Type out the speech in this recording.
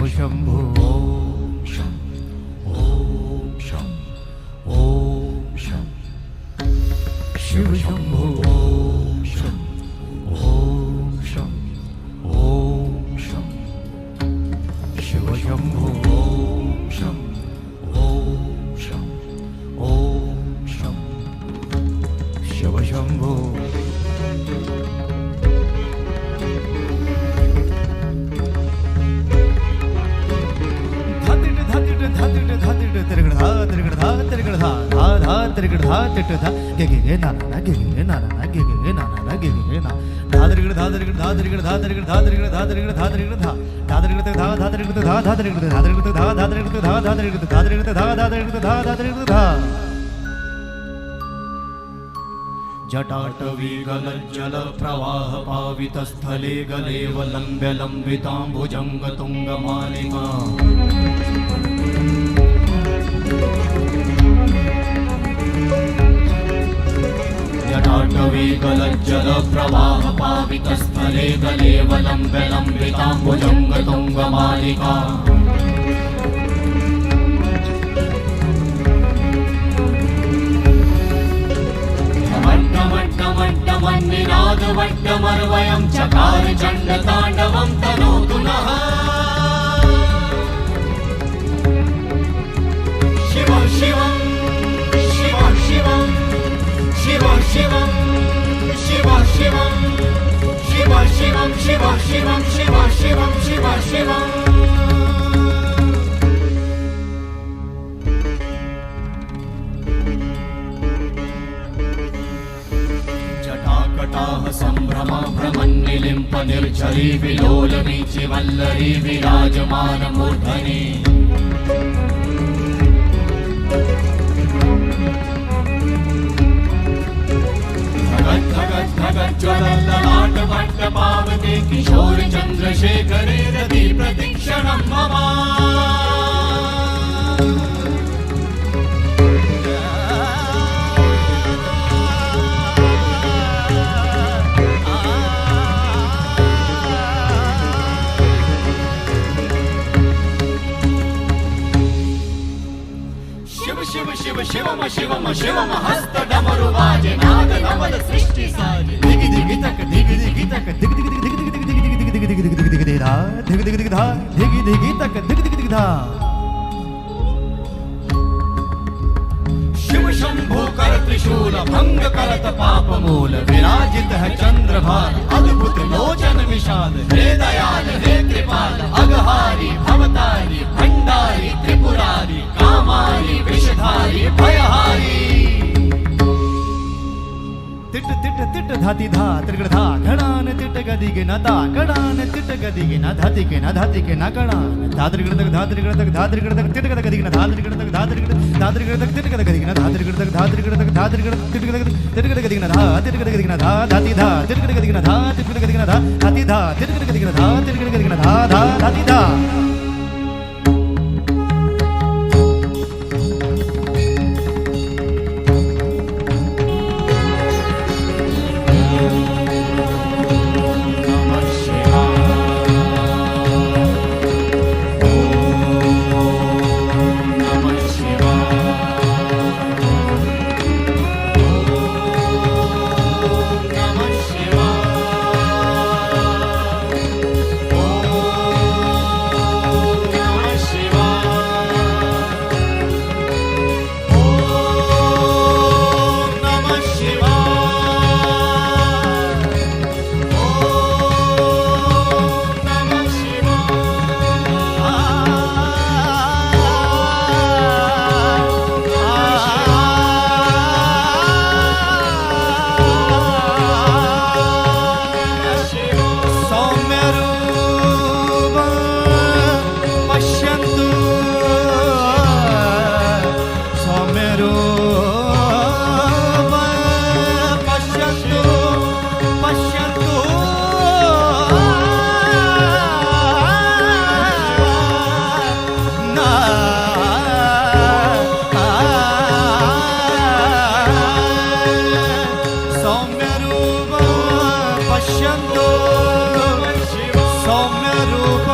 शंभो ओम शं ओम शं ओम शं शिव शंभो ओम शं ओम शं ओम शं शिव शंभो ओम शं ओम शं ओम शं शिव शंभो जटाटवीगलज्जल प्रवाह पावितस्थले गलेवलम्ब्य लम्बिताम्बुजङ्गतुङ्गमालिका जटाटवीगलज्जल प्रवाह पावितस्थले गलेवलम्ब्य लम्बिताम्बुजङ्गतुङ्गमालिका वट्टमर्वयं चकार चण्डताण्डवं तनोतु नः शिव शिवं शिव शिवं शिव शिवं शिव शिवं शिव शिवं शिव शिवं शिव शिवं शिव शिवं संभ्रमा भ्रमन्निलिम्प निर्झरी विलोलवीचि वल्लरी विराजमान मूर्धनि धगत् धगत् धगत् ज्वलल्ललाट भट्ट पावते किशोर चन्द्रशेखरे रति प्रतीक्षणं मम शिव शिवम शिवम शिवम हस्त डमरु बाजे नाद नवल सृष्टि साजे दिगि दिगि तक दिगि दिगि तक दिगि दिगि दिगि दिगि दिगि दिगि दिगि दिगि दिगि दिगि धा दिगि दिगि दिगि धा दिगि दिगि तक दिगि दिगि दिगि धा शिव शंभो कर त्रिशूल भंग करत पाप मूल विराजित है चंद्रभान अद्भुत लोचन विशाल हे दयाल हे कृपाल अघहारी भवतारी भंडारी त्रिपुरारी कामारी विषधारी भयहारी तिट तिट तिट धाति धा त्रिगड़ धा घड़ान तिट गदि के न ता घड़ान तिट गदि के न धाति के न धाति के न घड़ान धा त्रिगड़ तक धा त्रिगड़ तक धा त्रिगड़ तक तिट गदि के न धा त्रिगड़ तक धा त्रिगड़ तक तिट गदि के न धा त्रिगड़ तक धा त्रिगड़ तक धा त्रिगड़ तिट गदि के न धा तिट गदि के न धा धाति धा तिट गदि के न धा तिट गदि के न धा धाति धा तिट गदि के न धा तिट गदि के न धा धा धाति धा पश्यन्तु सौम्य रूप